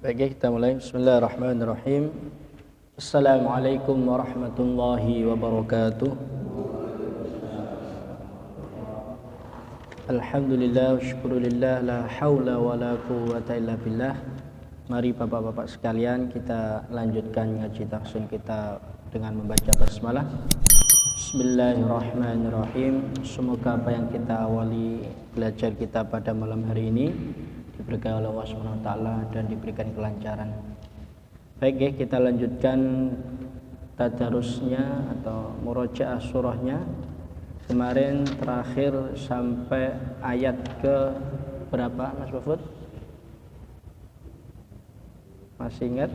Baik, kita mulai. Bismillahirrahmanirrahim. Assalamualaikum warahmatullahi wabarakatuh. Alhamdulillah, syukurillah, la haula wa la quwwata illa billah. Mari bapak-bapak sekalian, kita lanjutkan ngaji tahsin kita dengan membaca basmalah. Bismillahirrahmanirrahim. Semoga apa yang kita awali belajar kita pada malam hari ini diberikan oleh Allah SWT dan diberikan kelancaran. Baik ya, kita lanjutkan tadarusnya atau murojaah surahnya. Kemarin terakhir sampai ayat ke berapa, Mas Bafut? Masih ingat?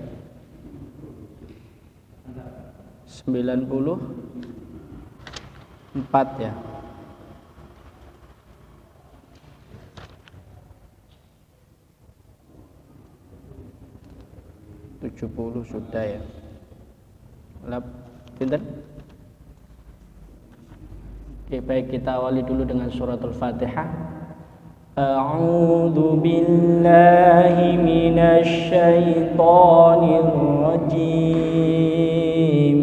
94 ya. Sudah ya. Pinter? Oke, baik, kita awali dulu dengan suratul Fatihah. A'udzu billahi minasy syaithanir rajim.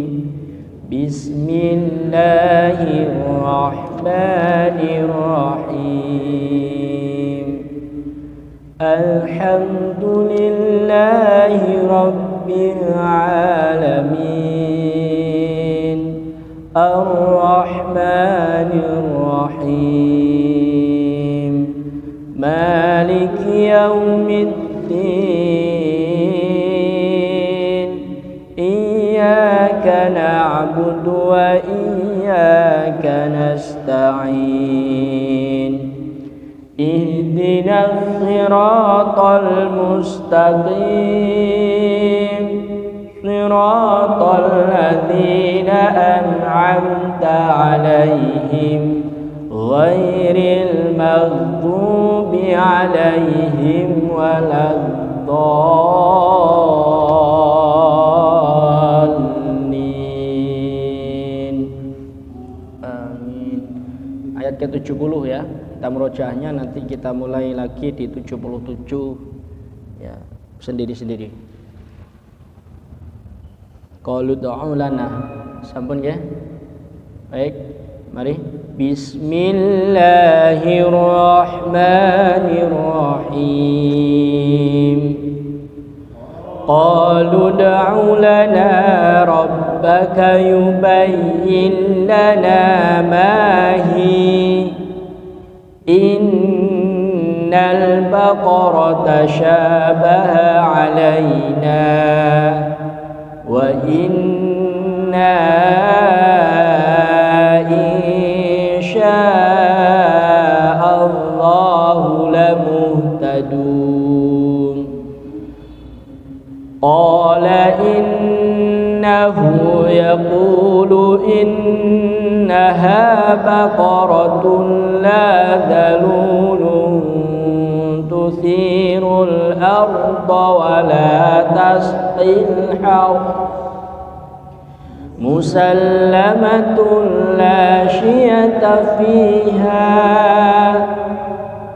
Bismillahirrahmanirrahim. Alhamdulillahi rabbil alamin. Ar-Rahmanir Rahim. Maliki yaumiddin. Iyyaka na'budu wa iyyaka nasta'in. Ihdinas siratal mustaqim. Siratal ladzina an'amta 'alaihim ghairil maghdubi 'alaihim waladdallin. Amin. Ayat ke-70 ya. Kita murojaahnya nanti kita mulai lagi di 77 ya, sendiri-sendiri. Qalu du'u lana. Sampun ya. Baik, mari. Bismillahirrahmanirrahim. Qalu du'u lana rabbaka yubayyin lana ma hi. Innal baqarata syabaha 'alaina wa inna insya'allahu lamuhtadun. Qala innahu yaqulu innaha baqaratun la dhalulun tuthirul arda wa la tasqil harth musallamatun la syiyata fiha.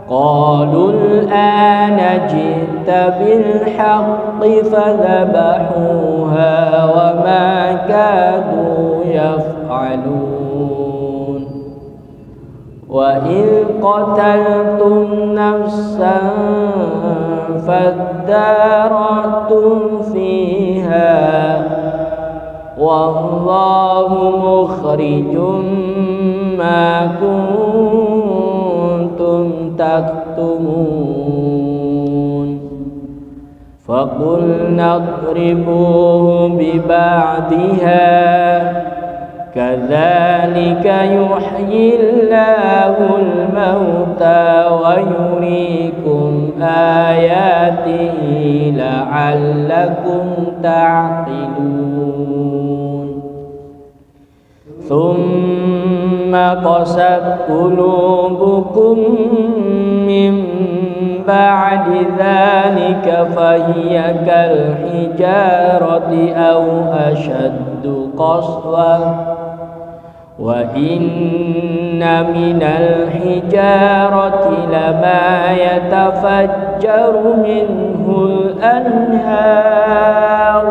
Qalul ana ji'ta bil haqqi fadhabahuha wa ma kadu yaf'alun. Wa in qataltum nafsan faddaratum fiha wallahu mukhrijum ma kuntum taktumun. Faqulna idribuhu biba'diha kadzalika yuhyillahul mauta wa yuriikum ayatihi la'allakum ta'qilun. Thumma qasat qulubukum min ba'di dzalika fahiya kal hijarati aw ashaddu qaswa wa inna minal hijarati lama yatafajjaru minhul anhar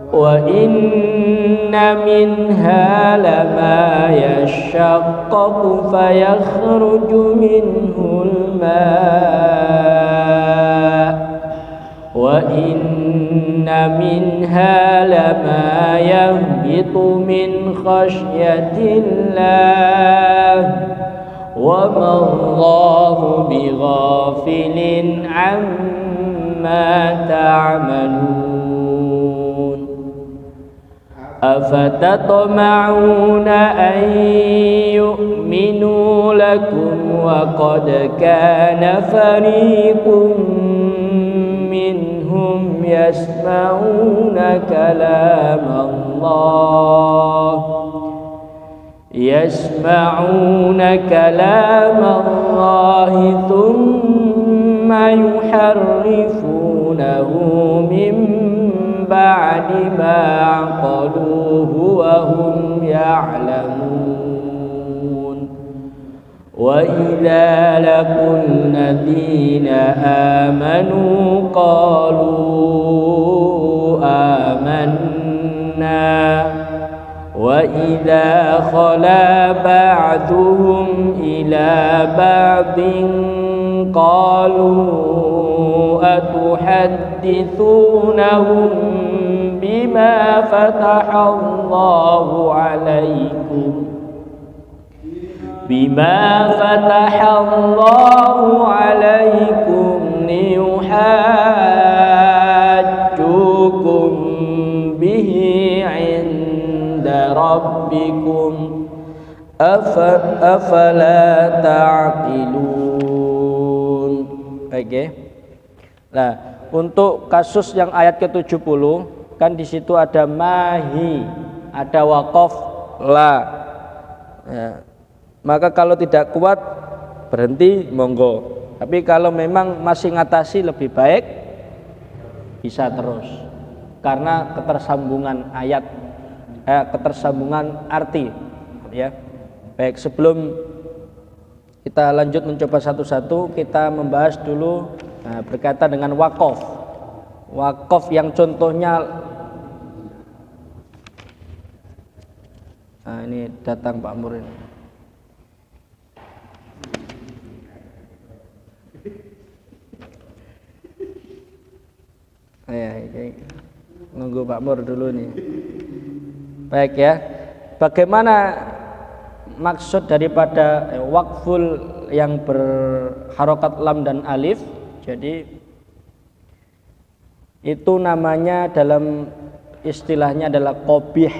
wa inna minha lama yashaqqaqu fayakhruju minhul ma' wa inna minha lama yahbitu min khasyatillah wa ma Allahu bighafilin amma ta'malun afatatma'una an yu'minu lakum wa qad kana fariqun minhum yasma'una kalam Allah thumma yuharrifunahu min ba'di ma 'aqaluhu wa hum ya'lamun wa idza laqul ladina amanu qalu amanna wa idza khala ba'duhum ila ba'din qalu atuhaddithunahum bima fatahallahu alaikum liyuhajjukum bihi 'inda rabbikum afala ta'qilun. Oke. Nah, untuk kasus yang ayat ke-70 kan di situ ada mahi, ada waqaf la. Ya. Maka kalau tidak kuat berhenti monggo. Tapi kalau memang masih ngatasi lebih baik bisa terus. Karena ketersambungan ayat, ketersambungan arti, ya. Baik, sebelum kita lanjut mencoba satu-satu, kita membahas dulu berkaitan dengan waqaf. Waqaf yang contohnya, ini datang Pak Mur ini. Ya, nunggu Pak Mur dulu nih. Baik ya. Bagaimana maksud daripada waqful yang berharokat lam dan alif? Jadi itu namanya dalam istilahnya adalah qabih.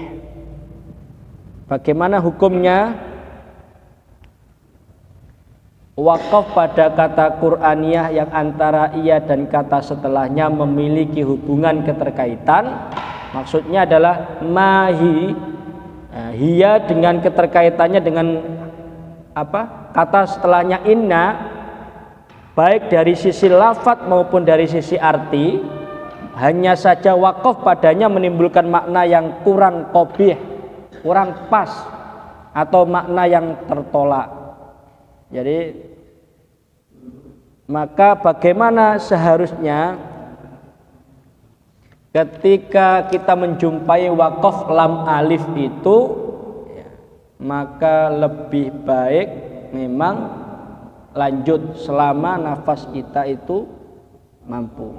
Bagaimana hukumnya? Wakaf pada kata Qur'aniyah yang antara ia dan kata setelahnya memiliki hubungan keterkaitan. Maksudnya adalah mahi, hiya dengan keterkaitannya dengan apa? Kata setelahnya inna, baik dari sisi lafadz maupun dari sisi arti. Hanya saja wakaf padanya menimbulkan makna yang kurang qabih, kurang pas, atau makna yang tertolak. Jadi maka bagaimana seharusnya ketika kita menjumpai waqaf lam alif itu, ya, maka lebih baik memang lanjut selama nafas kita itu mampu.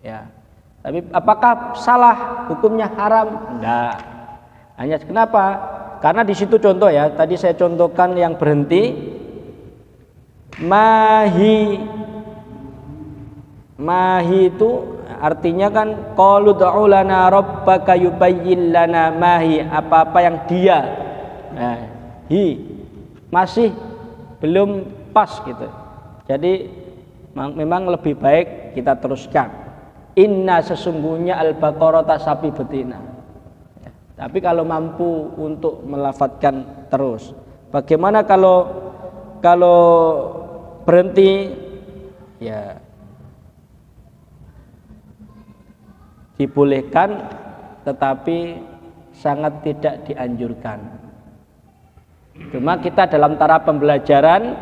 Ya. Tapi apakah salah, hukumnya haram? Enggak. Hanya kenapa? Karena di situ contoh ya, tadi saya contohkan yang berhenti mahi. Mahi itu artinya kan qalu du'u lana rabbaka yubayyin lana mahi, apa-apa yang dia. Nah, hi masih belum pas gitu. Jadi memang lebih baik kita teruskan. Inna sesungguhnya al-baqarah sapi betina. Tapi kalau mampu untuk melafadzkan terus. Bagaimana kalau berhenti? Ya dibolehkan, tetapi sangat tidak dianjurkan. Cuma kita dalam taraf pembelajaran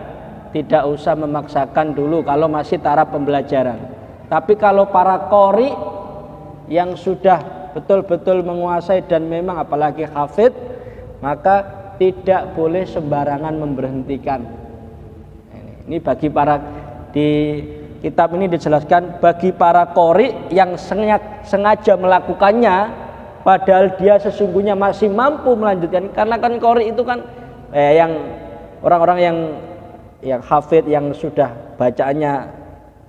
tidak usah memaksakan dulu kalau masih taraf pembelajaran. Tapi kalau para qori yang sudah betul-betul menguasai dan memang apalagi hafidh, maka tidak boleh sembarangan memberhentikan. Ini bagi para, di kitab ini dijelaskan bagi para qori yang sengaja melakukannya padahal dia sesungguhnya masih mampu melanjutkan, karena kan qori itu kan yang orang-orang yang hafidh, yang sudah bacaannya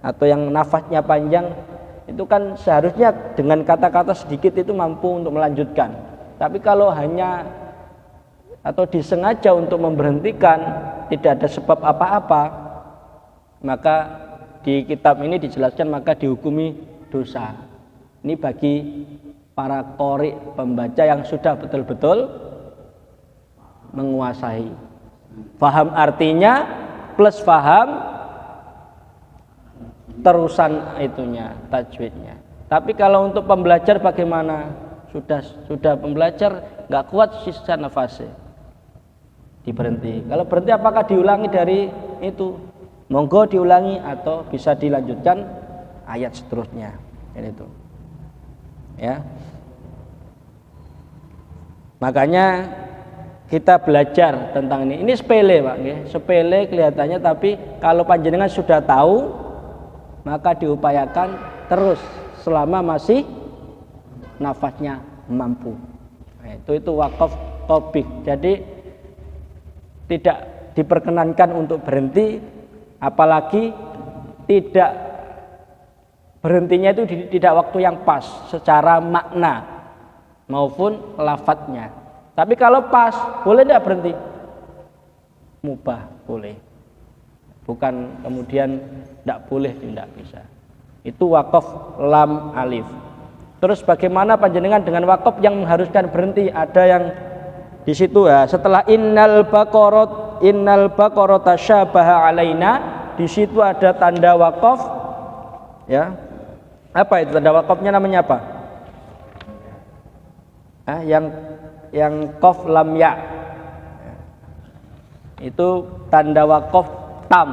atau yang nafasnya panjang itu kan seharusnya dengan kata-kata sedikit itu mampu untuk melanjutkan. Tapi kalau hanya atau disengaja untuk memberhentikan, tidak ada sebab apa-apa, maka di kitab ini dijelaskan maka dihukumi dosa. Ini bagi para qori, pembaca yang sudah betul-betul menguasai. Faham artinya plus faham terusan itunya, tajwidnya. Tapi kalau untuk pembelajar bagaimana? Sudah pembelajar nggak kuat sisa nafasnya, diberhenti. Kalau berhenti apakah diulangi dari itu? Monggo diulangi atau bisa dilanjutkan ayat seterusnya. Ini itu. Ya. Makanya kita belajar tentang ini. Ini sepele, Pak, nggih. Sepele kelihatannya, tapi kalau panjenengan sudah tahu, maka diupayakan terus selama masih nafasnya mampu. Nah, itu wakaf tobik. Jadi tidak diperkenankan untuk berhenti, apalagi tidak berhentinya itu tidak waktu yang pas secara makna maupun lafadznya. Tapi kalau pas, boleh tidak berhenti? Mubah, boleh. Bukan kemudian tidak boleh, tidak bisa. Itu wakaf lam alif. Terus bagaimana panjenengan dengan wakaf yang mengharuskan berhenti? Ada yang di situ ya, setelah innal baqarah tasyabaha alaina, di situ ada tanda wakaf. Ya. Apa itu tanda wakafnya, namanya apa? Yang qaf lam ya. Itu tanda wakaf tam.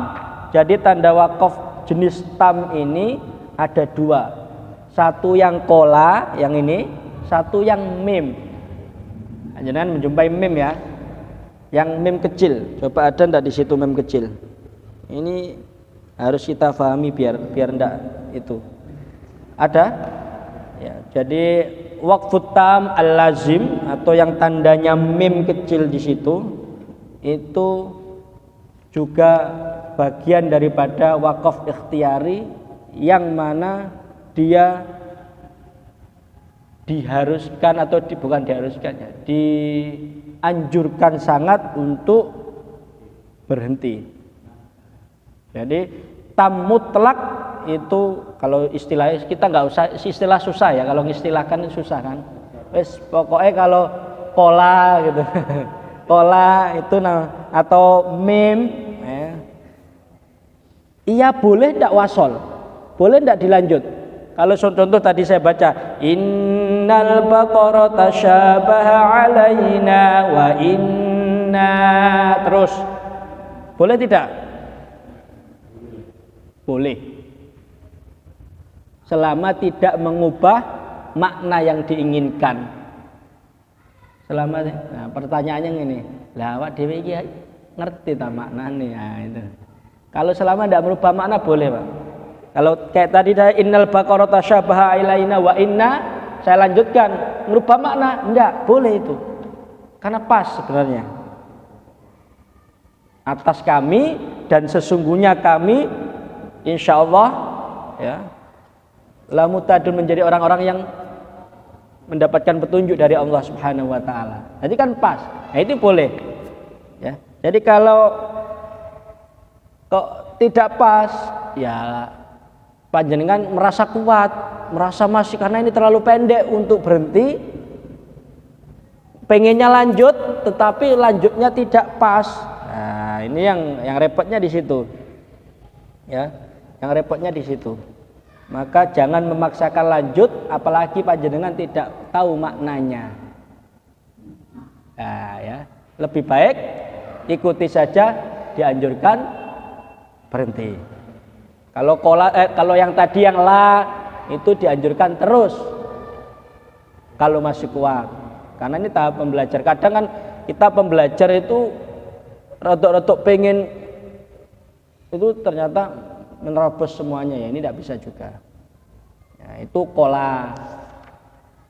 Jadi tanda wakaf jenis tam ini ada dua. Satu yang kola, yang ini, satu yang mim. Jangan menjumpai mim ya. Yang mim kecil. Coba ada enggak di situ mim kecil? Ini harus kita pahami biar enggak itu. Ada? Ya, jadi waqfut tam al-lazim atau yang tandanya mim kecil di situ itu juga bagian daripada wakaf ikhtiyari yang mana dia diharuskan atau bukan diharuskan ya, dianjurkan sangat untuk berhenti. Jadi tam mutlak itu kalau istilah kita nggak usah, istilah susah ya, kalau istilahkan susah kan. Wes pokoknya kalau pola gitu, pola itu atau mim, ya. Iya boleh tidak wasol, boleh tidak dilanjut. Kalau contoh tadi saya baca innal baqara tasyabaha alaina wa inna, terus boleh tidak? Boleh, selama tidak mengubah makna yang diinginkan. Selama, nah, pertanyaannya ini, lah awak dhewe iki ngerti ta maknane? Nah, itu. Kalau selama tidak merubah makna boleh, Pak. Kalau kayak tadi saya innal baqara tasyabaha alaina wa inna, saya lanjutkan merubah makna, enggak boleh itu. Karena pas sebenarnya. Atas kami dan sesungguhnya kami insyaallah ya la mutadun menjadi orang-orang yang mendapatkan petunjuk dari Allah Subhanahu wa taala. Jadi kan pas. Nah, itu boleh. Ya. Jadi kalau kok tidak pas, ya panjenengan merasa kuat, merasa masih karena ini terlalu pendek untuk berhenti, pengennya lanjut tetapi lanjutnya tidak pas. Nah, ini yang repotnya di situ. Ya, yang repotnya di situ. Maka jangan memaksakan lanjut apalagi panjenengan tidak tahu maknanya. Nah, ya, lebih baik ikuti saja, dianjurkan berhenti. Kalau yang tadi yang la itu dianjurkan terus. Kalau masih kuat. Karena ini tahap pembelajar. Kadang kan kita pembelajar itu rotok-rotok pengen itu ternyata menerobos semuanya, ya ini tidak bisa juga. Ya, itu kola.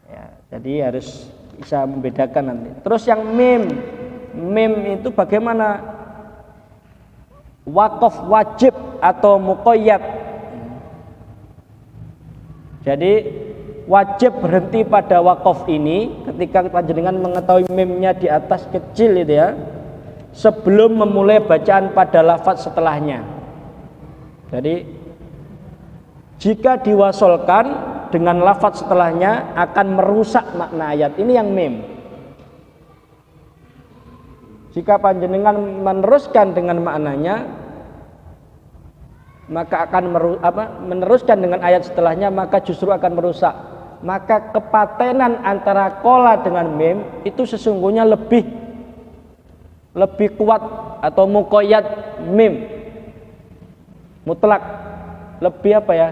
Ya, jadi harus bisa membedakan nanti. Terus yang mim itu bagaimana? Wakaf wajib atau muqayyad. Jadi wajib berhenti pada wakaf ini ketika panjenengan mengetahui mimnya di atas kecil itu ya, sebelum memulai bacaan pada lafaz setelahnya. Jadi jika diwasolkan dengan lafaz setelahnya akan merusak makna ayat. Ini yang mim. Jika panjenengan meneruskan dengan maknanya, maka akan meneruskan dengan ayat setelahnya, maka justru akan merusak. Maka kepatenan antara kola dengan mim itu sesungguhnya lebih kuat atau muqayyad mim mutlak, lebih apa ya?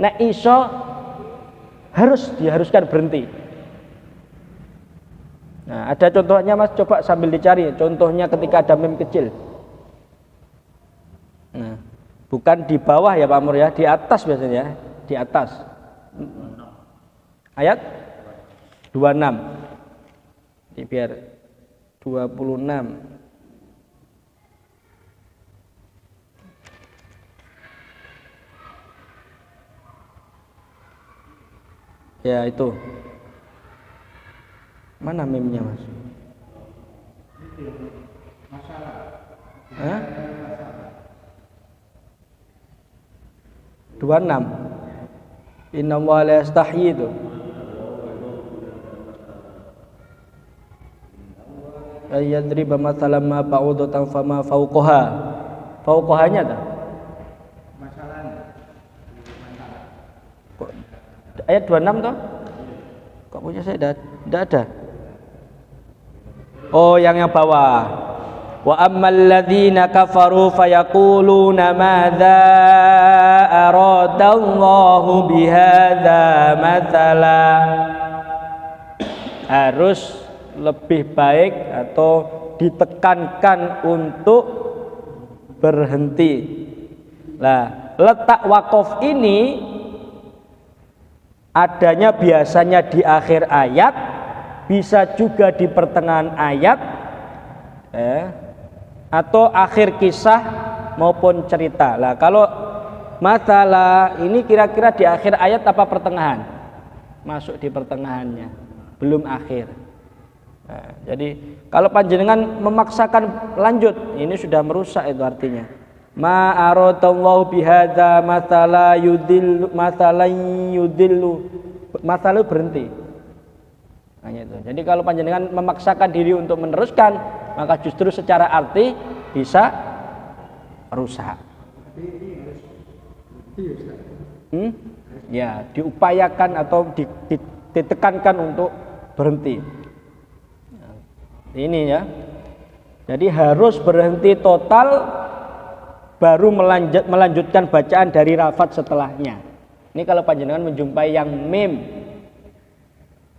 Nek iso diharuskan berhenti. Nah, ada contohnya Mas, coba sambil dicari contohnya ketika ada mim kecil. Nah, bukan di bawah ya Pak Mur ya, di atas biasanya, di atas. Ayat 26. Ini biar 26. Ya itu. Mana mimnya Mas? Hah? 26. Inna wa la yastahyi itu. Ayadriba mathalan ma ba'udatan fama fawqaha. Fawqahanya dah. Ayat 26 toh? Kok punya saya tidak ada? Oh, yang bawah. Wa ammal ladzina kafaru fayaquluna madza aradallahu bihadza mathala. Harus lebih baik atau ditekankan untuk berhenti. Nah, letak wakaf ini adanya biasanya di akhir ayat, bisa juga di pertengahan ayat, atau akhir kisah maupun cerita. Lah kalau masalah ini kira-kira di akhir ayat apa pertengahan? Masuk di pertengahannya, belum akhir. Nah, jadi kalau panjenengan memaksakan lanjut, ini sudah merusak itu artinya. Ma aradallahu bihadza mathala yudillu mathalu berhenti. Hanya itu. Jadi kalau panjenengan memaksakan diri untuk meneruskan, maka justru secara arti bisa rusak. Ya, diupayakan atau ditekankan untuk berhenti. Ini ya. Jadi harus berhenti total, baru melanjutkan bacaan dari lafaz setelahnya. Ini kalau panjenengan menjumpai yang mim.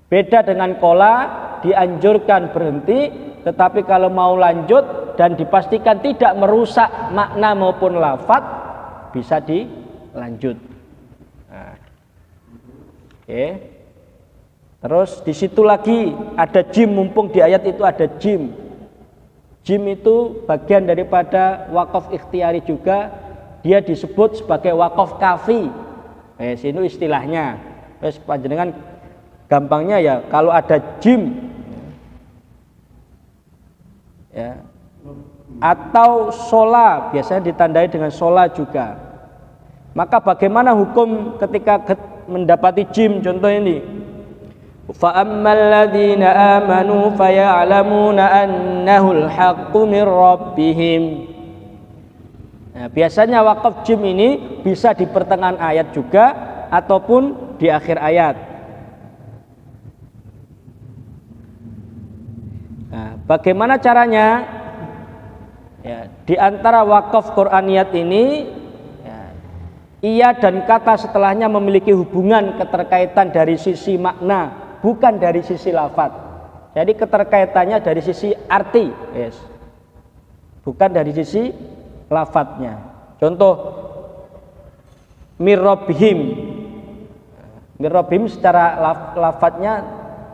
Beda dengan kola, dianjurkan berhenti, tetapi kalau mau lanjut dan dipastikan tidak merusak makna maupun lafaz, bisa dilanjut. Nah. Oke. Terus di situ lagi ada jim, mumpung di ayat itu ada jim. Jim itu bagian daripada wakaf ikhtiari juga, dia disebut sebagai wakaf kafi. Itu istilahnya. Terus panjenengan gampangnya ya kalau ada jim ya, atau sola, biasanya ditandai dengan sola juga. Maka bagaimana hukum ketika mendapati jim? Contoh ini. فَأَمَّا الَّذِينَ آمَنُوا فَيَعْلَمُونَ أَنَّهُ الْحَقُّ مِنْ رَبِّهِمْ. Nah, biasanya wakaf jim ini bisa di pertengahan ayat juga ataupun di akhir ayat. Nah, Bagaimana caranya? Ya, di antara wakaf Qur'aniyat ini ya, ia dan kata setelahnya memiliki hubungan keterkaitan dari sisi makna, bukan dari sisi lafadz. Jadi keterkaitannya dari sisi arti, yes. Bukan dari sisi lafadznya. Contoh mirrobhim. Mirrobhim secara lafadznya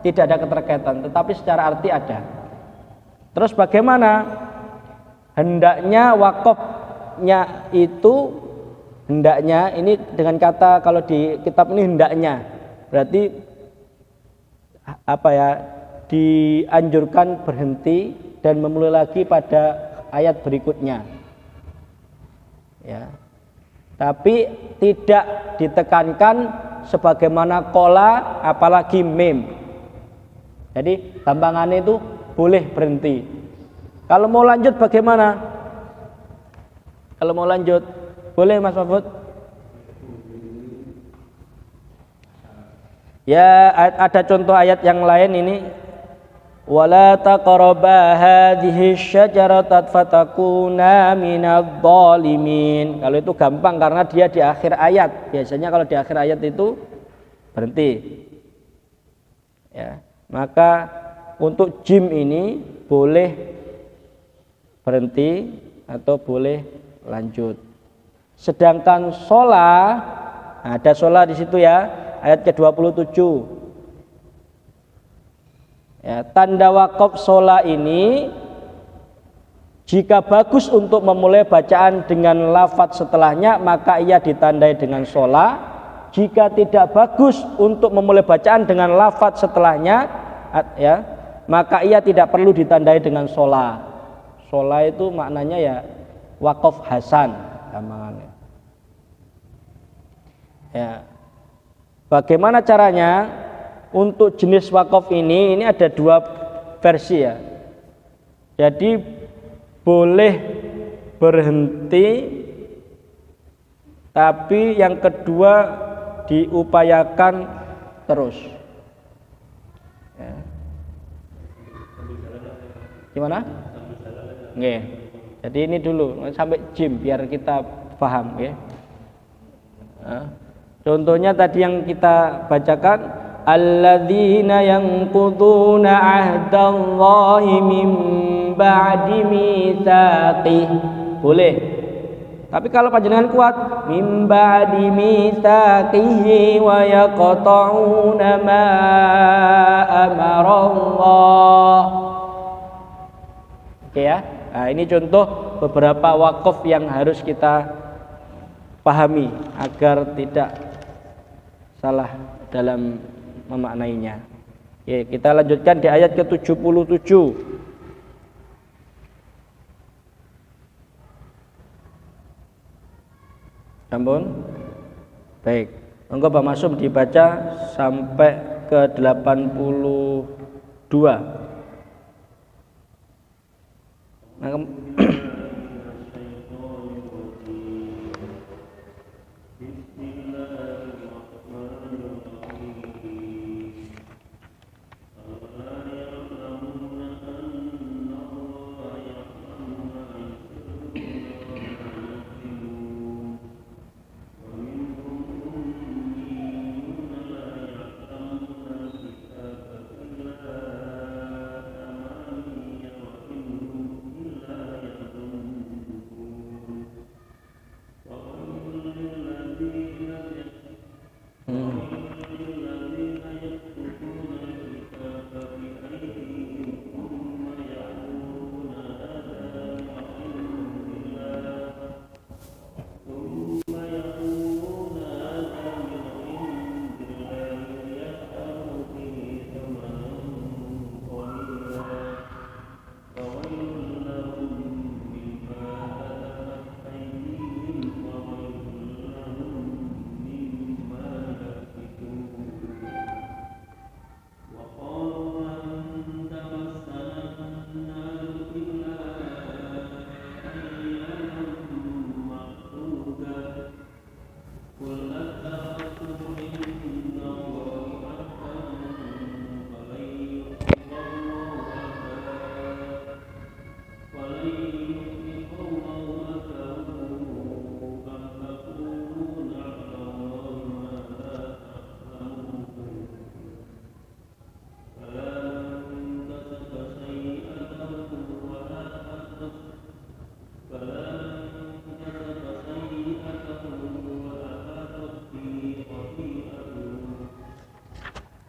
tidak ada keterkaitan, tetapi secara arti ada. Terus bagaimana? Hendaknya wakafnya itu, hendaknya ini dengan kata, kalau di kitab ini hendaknya berarti apa ya, dianjurkan berhenti dan memulai lagi pada ayat berikutnya ya. Tapi tidak ditekankan sebagaimana kola apalagi mem. Jadi gampangannya itu boleh berhenti. Kalau mau lanjut bagaimana? Kalau mau lanjut boleh Mas Mahfud? Ya, ada contoh ayat yang lain ini. Wala taqraba hadhihi syajarata fatakuna minadh dhalimin. Kalau itu gampang karena dia di akhir ayat. Biasanya kalau di akhir ayat itu berhenti. Ya, maka untuk jim ini boleh berhenti atau boleh lanjut. Sedangkan sholah, ada sholah di situ ya, ayat ke-27. Ya, tanda wakaf sholah ini jika bagus untuk memulai bacaan dengan lafadz setelahnya, maka ia ditandai dengan sholah. Jika tidak bagus untuk memulai bacaan dengan lafadz setelahnya, ya, maka ia tidak perlu ditandai dengan sholah. Sholah itu maknanya ya wakaf hasan gampangannya. Ya. Bagaimana caranya? Untuk jenis wakaf ini ada dua versi ya. Jadi boleh berhenti, tapi yang kedua diupayakan terus. Ya. Gimana? Nggih. Jadi ini dulu sampai jim biar kita paham ya. Contohnya tadi yang kita bacakan, alladzina yanquduna ahdallahi min ba'di mitsaqih. Boleh. Tapi kalau panjenengan kuat min ba'di mitsaqihi wa yaqta'una ma amarallah. Oke ya. Nah, ini contoh beberapa wakaf yang harus kita pahami agar tidak salah dalam memaknainya. Ya, kita lanjutkan di ayat ke-77. Ampun. Baik. Monggo Pak Masum dibaca sampai ke 82. Nah,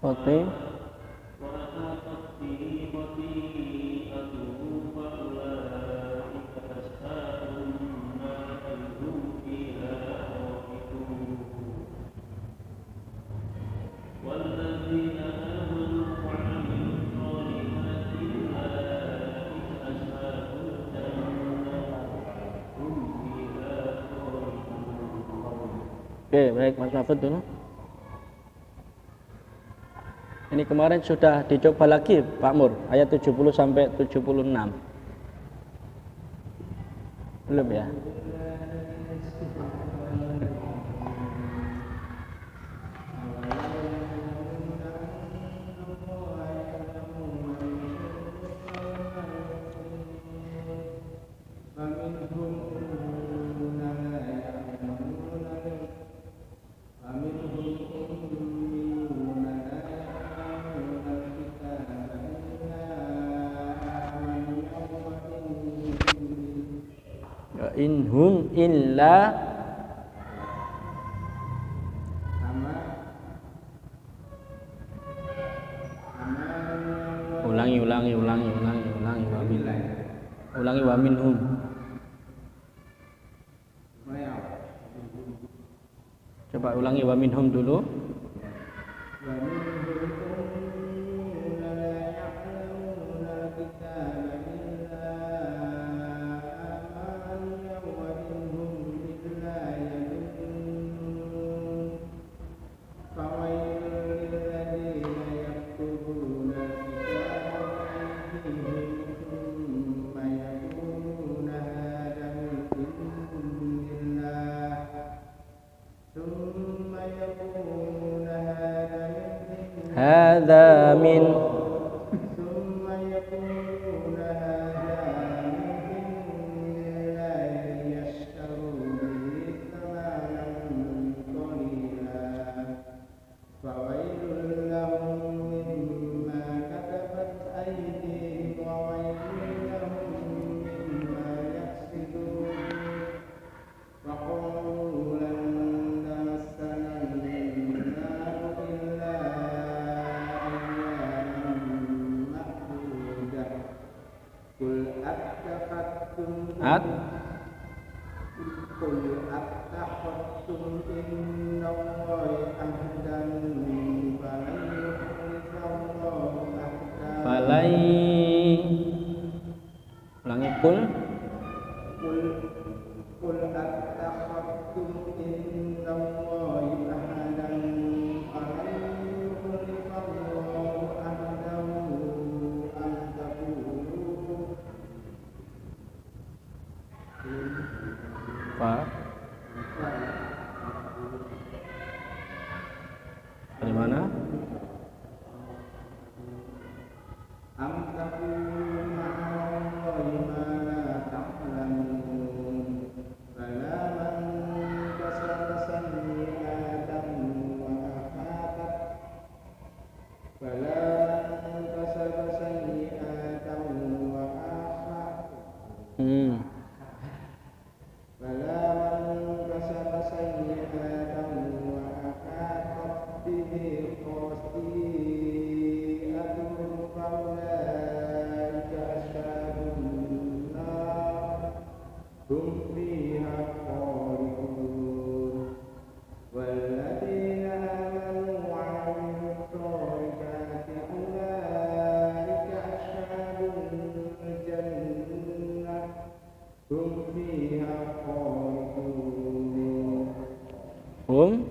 khati Oke, baik Mas Mahfud dulu. Ini kemarin sudah dicoba lagi Pak Mur, ayat 70 sampai 76. Belum ya? Inhum illa ulangi wa minhum. Coba ulangi wa minhum dulu. Hadza min at falai ulangi kul dari mana?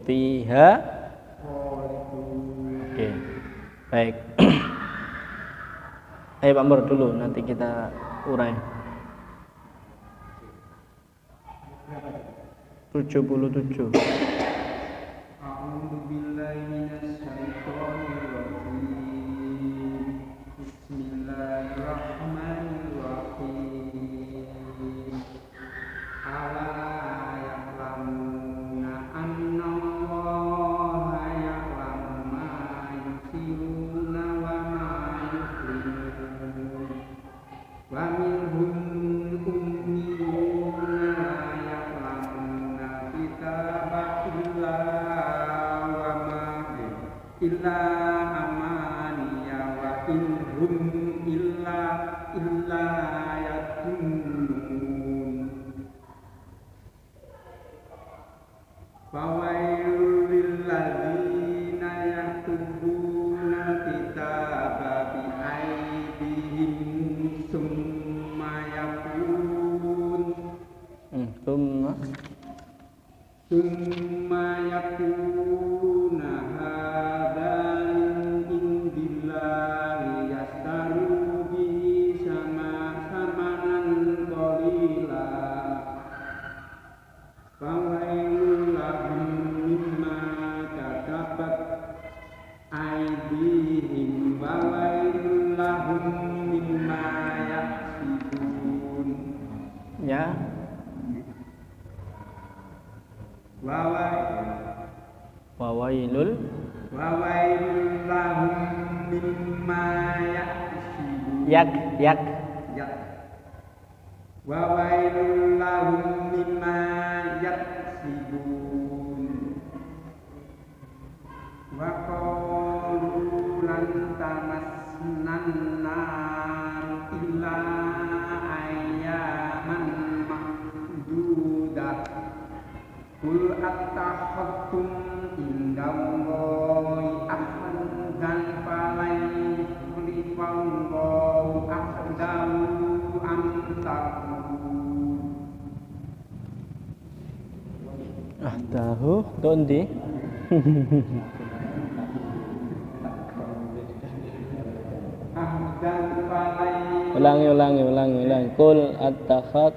Fiha. Oke, baik. Ayo Pak Mur dulu, nanti kita urai. 77. Illa kasabat aydihim wa wailul lahum mimma yaksibun. Ya. Wawailul lahum mimma yaksibun. yak Wawailul lahum mimma yaksibun. Wa qalu lan tamasnan nar illa ayyaman ma'dudah. Qul attakhadtum indallahi ahdan falan yukhlifallahu ahdahu am taqul. Tahu dondi. Ulangi. Qul attakhad.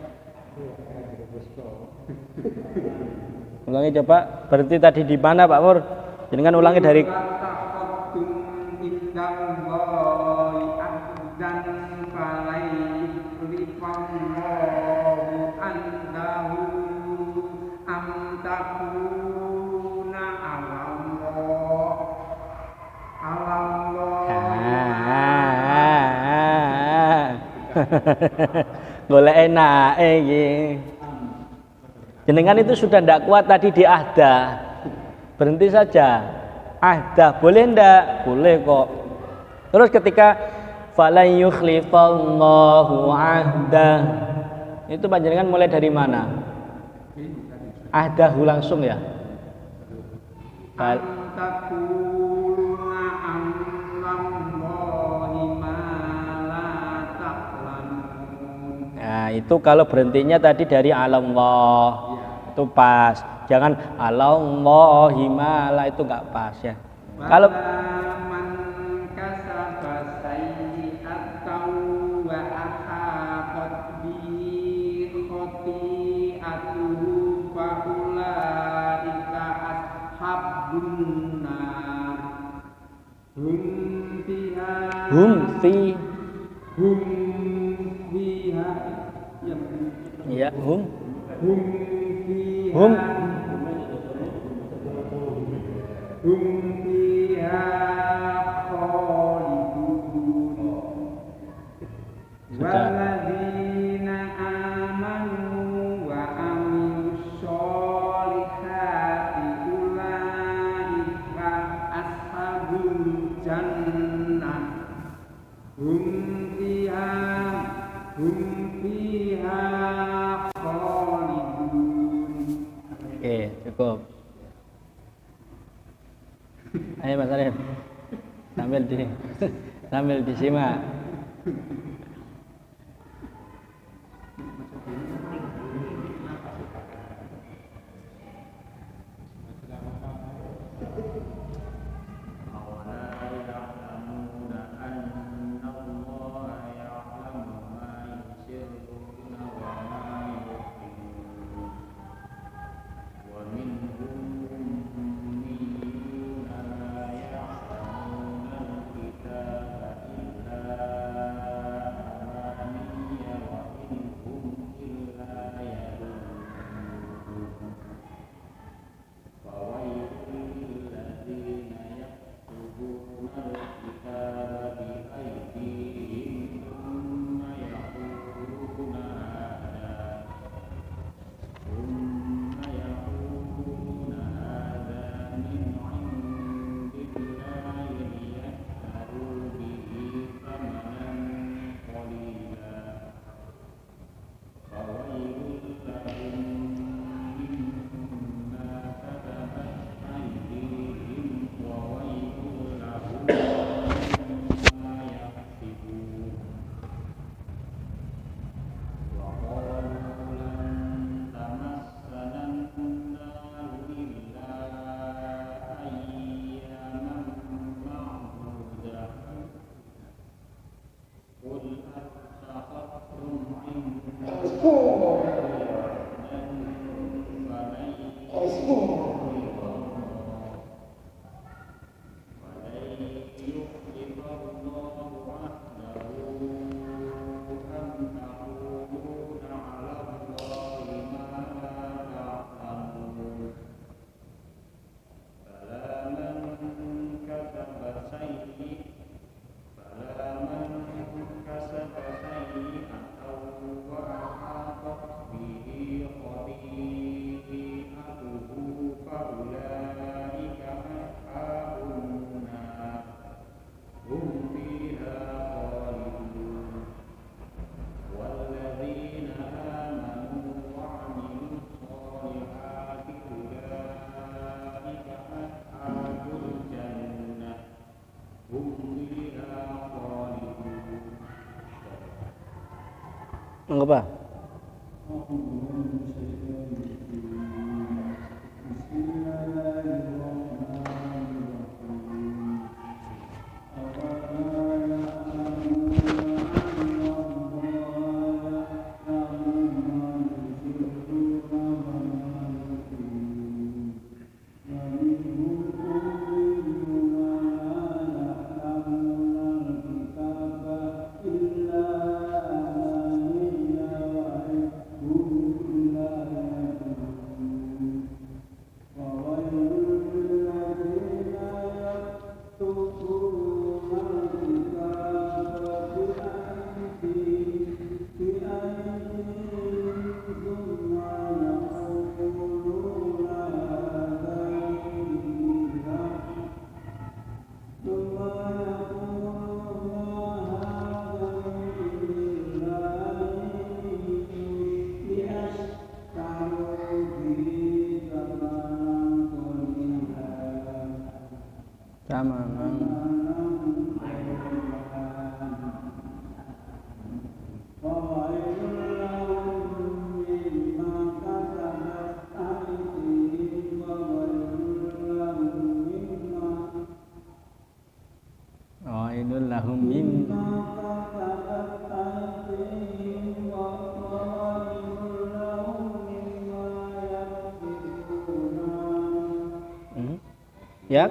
Ulangi coba. Berarti tadi di mana Pak Pur? Jangan ulangi dari golek enak iki. Jenengan itu sudah tidak kuat tadi di ahda. Berhenti saja. Ahda boleh ndak? Boleh kok. Terus ketika falan yukhlifallahu ahda, itu panjenengan mulai dari mana? Ahdahu langsung ya. Nah, itu kalau berhentinya tadi dari alallah itu pas. Jangan alallahi mala, itu enggak pas ya. Kalau hum fiha ya hum fiha khalidun. Walladzina amanu wa amilus sholihati ulaika ashabul jannah hum fiha khalidun. Oke, cukup. Ayo Mas Arif, sambil disimak. Mengapa? Lahum min ya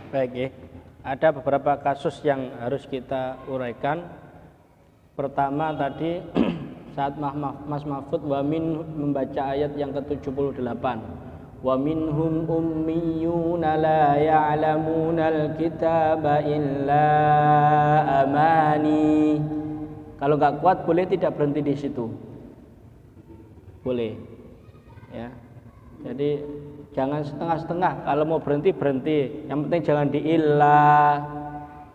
Baik ya. Ada beberapa kasus yang harus kita uraikan. Pertama tadi saat Mas Mahfud membaca ayat yang ke-78. Wa minhum ummiyuna la ya'lamunal kitaba illa amani. Kalau nggak kuat boleh tidak berhenti di situ. Boleh. Ya. Jadi jangan setengah-setengah. Kalau mau berhenti berhenti. Yang penting jangan di illa.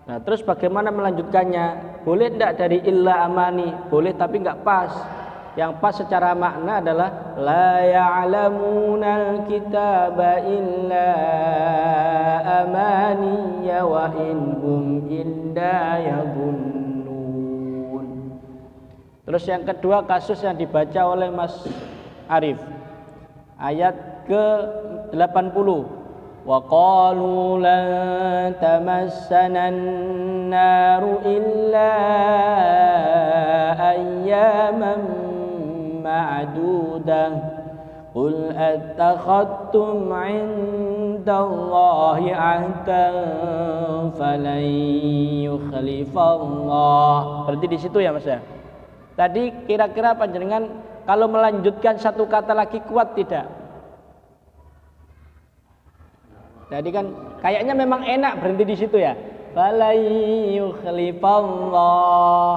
Nah, terus bagaimana melanjutkannya? Boleh tidak dari illa amani? Boleh tapi nggak pas. Yang pas secara makna adalah la ya'lamunal kitaba illa amani wa inhum illa yadhunnun. Terus yang kedua kasus yang dibaca oleh Mas Arif. Ayat ke-80. Wa qalu lan tamassana an-naru illa ayyaman ma'dudah qul attakhadtum 'indallahi 'ahdan falan yukhlifallah. Berarti di situ ya Mas ya. Tadi kira-kira panjenengan kalau melanjutkan satu kata lagi kuat tidak? Jadi kan kayaknya memang enak berhenti di situ ya. Falan yukhlifallah.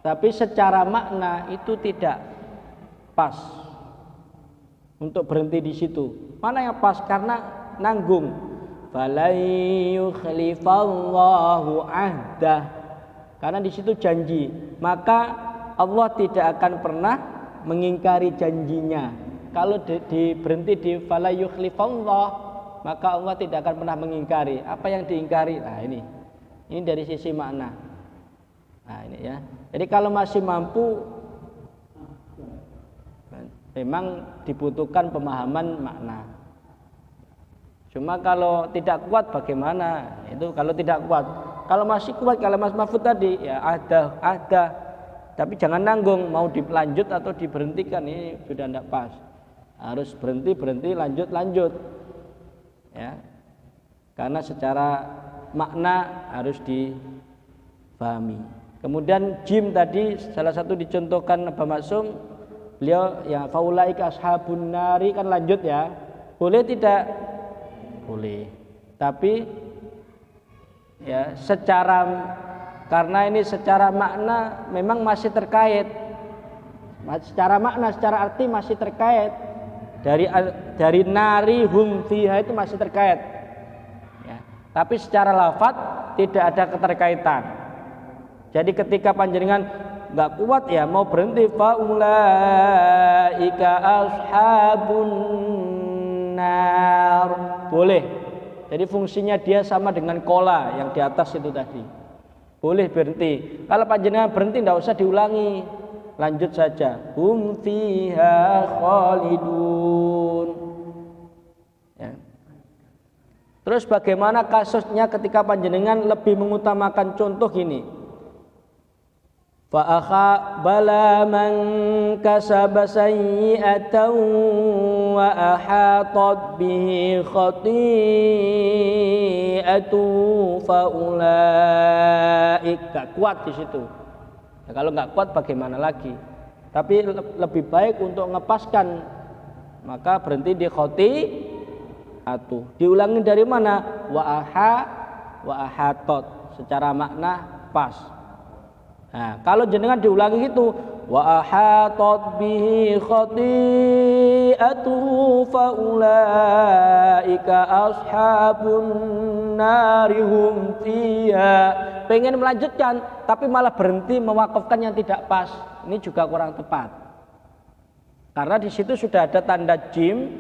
Tapi secara makna itu tidak pas untuk berhenti di situ. Mana yang pas? Karena nanggung. Falan yukhlifallahu ahdah. Karena di situ janji. Maka Allah tidak akan pernah mengingkari janjinya. Kalau berhenti di fala yukhlifallah, maka Allah tidak akan pernah mengingkari. Apa yang diingkari? Nah ini dari sisi makna. Nah ini ya. Jadi kalau masih mampu, memang dibutuhkan pemahaman makna. Cuma kalau tidak kuat bagaimana? Itu kalau tidak kuat. Kalau masih kuat, kalau Mas Mahfud tadi ya ada. Tapi jangan nanggung, mau dilanjut atau diberhentikan, ini sudah tidak pas. Harus berhenti, lanjut. Ya. Karena secara makna harus dipahami. Kemudian jim tadi salah satu dicontohkan Abah Maksum, beliau ya faulaika ashabun nari, kan lanjut ya. Boleh tidak? Boleh. Tapi ya karena ini secara makna memang masih terkait. Secara makna, secara arti masih terkait. Dari nari hum fiha itu masih terkait. Ya. Tapi secara lafaz tidak ada keterkaitan. Jadi ketika panjenengan nggak kuat ya mau berhenti faulaika ashabun nar. Boleh. Jadi fungsinya dia sama dengan kola yang di atas itu tadi. Boleh berhenti. Kalau panjenengan berhenti tidak usah diulangi. Lanjut saja. Hum fiha khalidun. Ya. Terus bagaimana kasusnya ketika panjenengan lebih mengutamakan contoh gini? Fa akha bala man kasaba sayyi'atan wa ahatat bihi khati'atu fa ulaika. Kuat di situ. Ya, kalau nggak kuat bagaimana lagi? Tapi lebih baik untuk ngepaskan, maka berhenti di khati'atu. Diulangi dari mana? Wa ahatot. Secara makna pas. Nah, kalau jenengan diulangi gitu, wa ahatat bihi khati'atuhu fa ulaika ashabun narihum fiha. Pengen melanjutkan tapi malah berhenti mewakafkan yang tidak pas. Ini juga kurang tepat. Karena di situ sudah ada tanda jim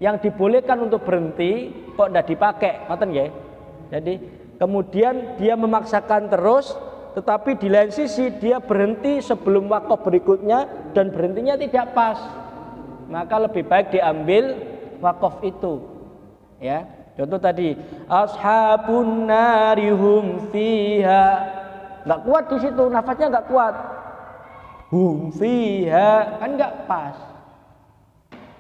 yang dibolehkan untuk berhenti kok tidak dipakai, ngoten nggih. Jadi kemudian dia memaksakan terus, tetapi di lain sisi dia berhenti sebelum wakaf berikutnya dan berhentinya tidak pas. Maka lebih baik diambil wakaf itu. Ya, contoh tadi ashabun narihum fiha. Enggak kuat di situ, nafasnya enggak kuat. Hum fiha kan enggak pas.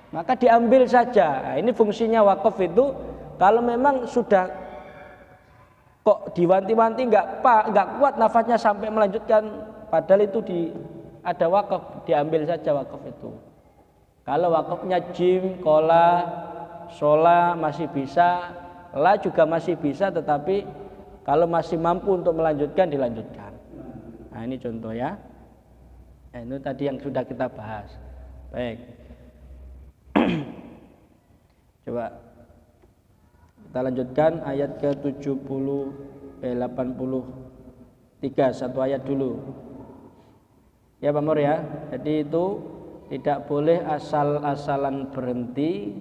Maka diambil saja. Nah, ini fungsinya wakaf itu kalau memang sudah kok diwanti-wanti nggak kuat nafasnya sampai melanjutkan, padahal itu ada wakaf, diambil saja wakaf itu. Kalau wakafnya jim, kola, shola masih bisa, la juga masih bisa, tetapi kalau masih mampu untuk melanjutkan, dilanjutkan. Nah ini contoh ya. Ini tadi yang sudah kita bahas. Baik. Coba kita lanjutkan ayat ke-83, satu ayat dulu. Ya Pak Mur ya. Jadi itu tidak boleh asal-asalan berhenti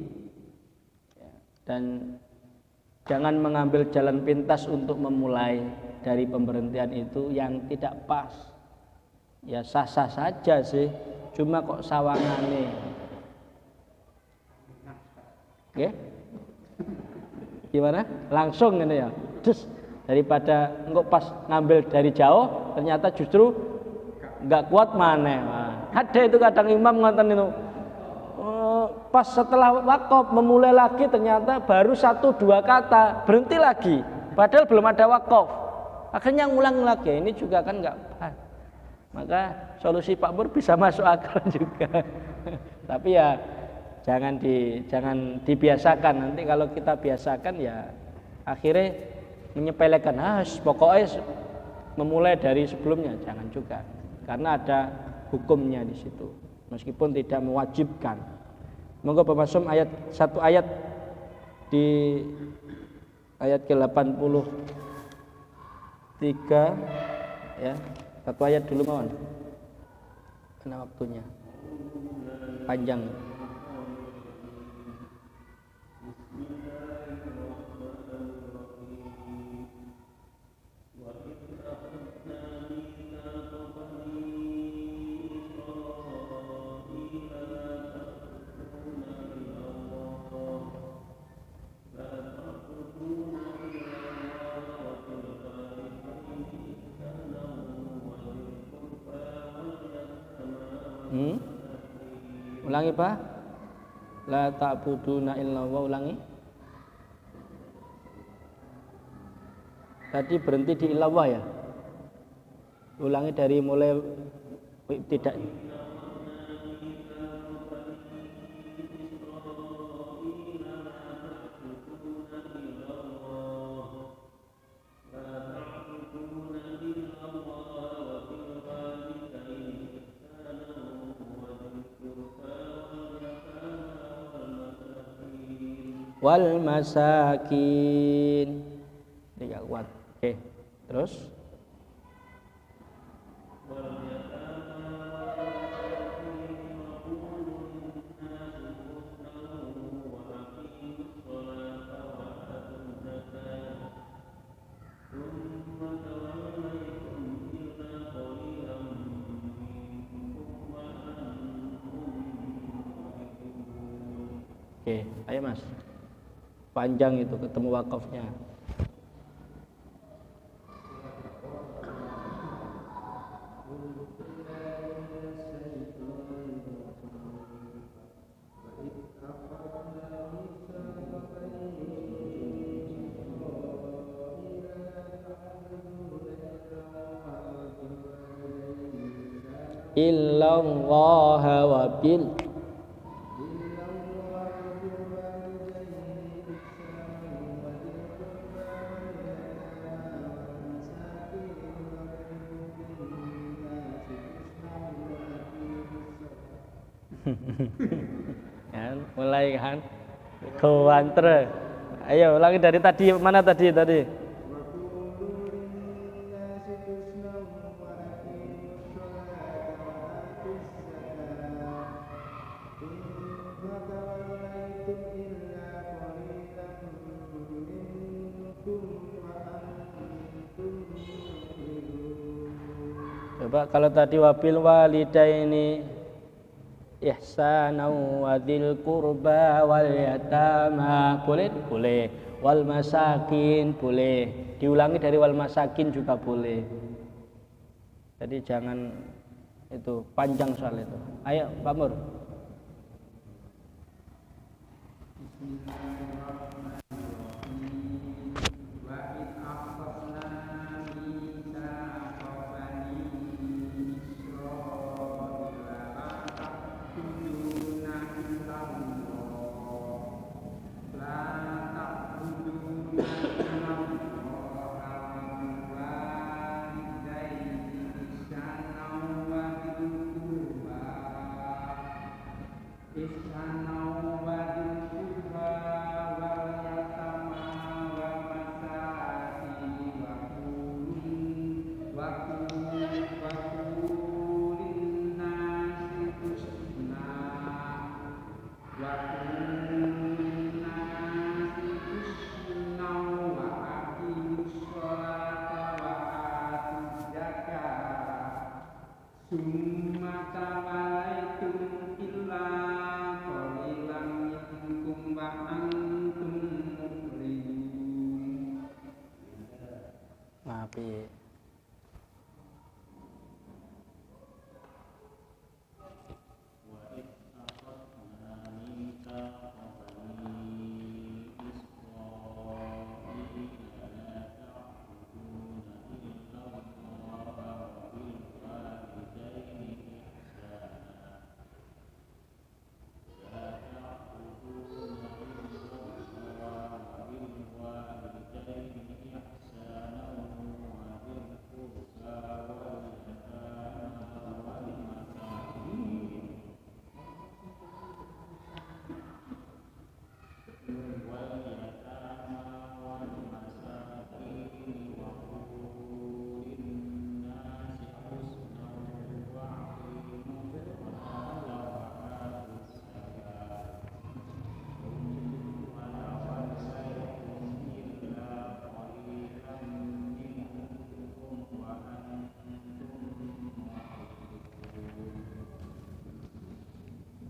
dan jangan mengambil jalan pintas untuk memulai dari pemberhentian itu yang tidak pas. Ya sah-sah saja sih, cuma kok sawangane. Oke? Gimana? Langsung ini ya. Terus daripada engkau pas ngambil dari jauh, ternyata justru enggak kuat maneh. Ada itu kadang imam ngoten itu. Pas setelah wakaf memulai lagi ternyata baru 1-2 kata, berhenti lagi. Padahal belum ada wakaf. Akhirnya ngulang lagi. Ini juga kan enggak pas. Maka solusi Pak Mur bisa masuk akal juga. Tapi ya jangan dibiasakan. Nanti kalau kita biasakan ya akhirnya menyepelekan. Pokoknya memulai dari sebelumnya, jangan juga. Karena ada hukumnya di situ. Meskipun tidak mewajibkan. Monggo Bapak Som satu ayat di ayat ke-83 ya. Satu ayat dulu mohon. Karena waktunya panjang. Ulangi Pak. La ta'buduna illallah, ulangi. Tadi berhenti di illallah ya. Ulangi dari mulai tidak. Wal masakin. Tidak kuat. Oke. Terus oke, ayo Mas. Panjang itu ketemu wakafnya. Illallaha wa bil kan mulai kan goantre. Ayo ulangi dari tadi, mana tadi coba kalau tadi wabil walidaini ihsanu wa dzil qurba wal yatama, boleh wal masakin boleh, diulangi dari wal masakin juga boleh. Jadi jangan itu panjang soal itu. Ayo Pak Mur.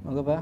Monggo, Pak.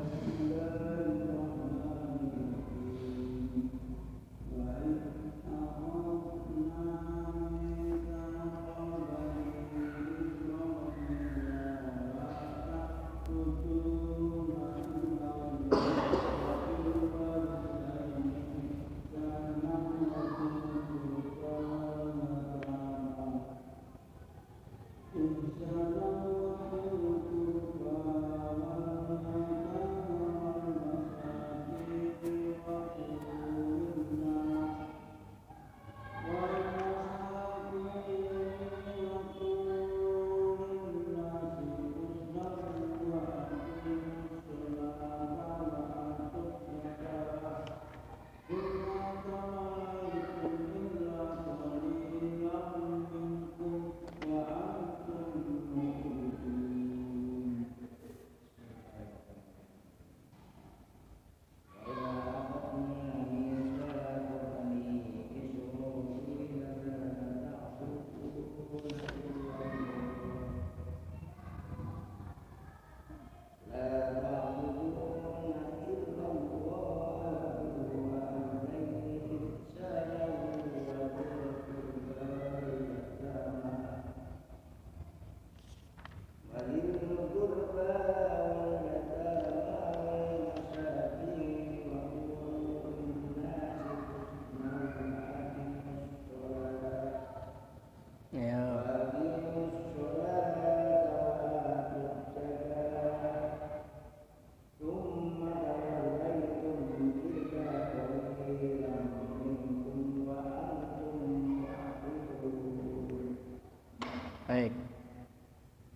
Baik.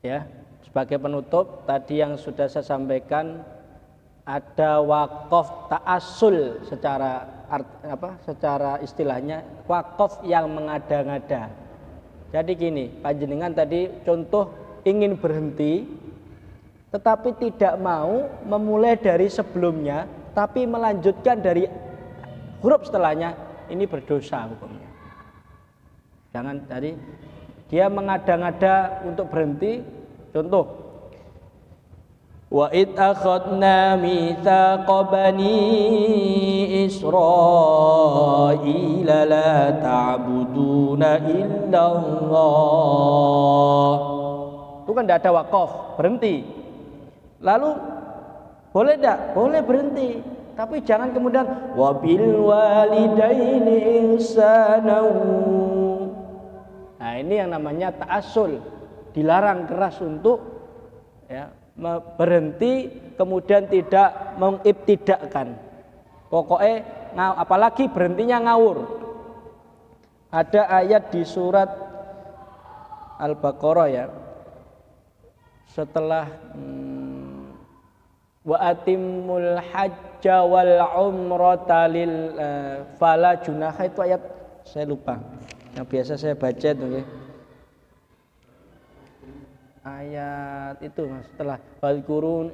Ya, sebagai penutup tadi yang sudah saya sampaikan ada wakaf ta'assul secara istilahnya wakaf yang mengada-ngada. Jadi gini, panjenengan tadi contoh ingin berhenti tetapi tidak mau memulai dari sebelumnya tapi melanjutkan dari huruf setelahnya, ini berdosa hukumnya. Jangan tadi dia mengada-ngada untuk berhenti. Contoh, wa id akhadna mitsaqa bani Israila la ta'buduna illallah. Itu kan tidak ada wakaf, berhenti. Lalu boleh tidak? Boleh berhenti. Tapi jangan kemudian wa bil walidaini ihsana. Nah, ini yang namanya ta'assul, dilarang keras untuk ya berhenti kemudian tidak mengibtidakkan. Pokoknya apalagi berhentinya ngawur. Ada ayat di surat Al-Baqarah ya. Setelah wa atimul hajja wal umrata lil fala junaha, itu ayat saya lupa. Yang biasa saya baca itu ya. Ayat itu Mas, setelah fadhkurun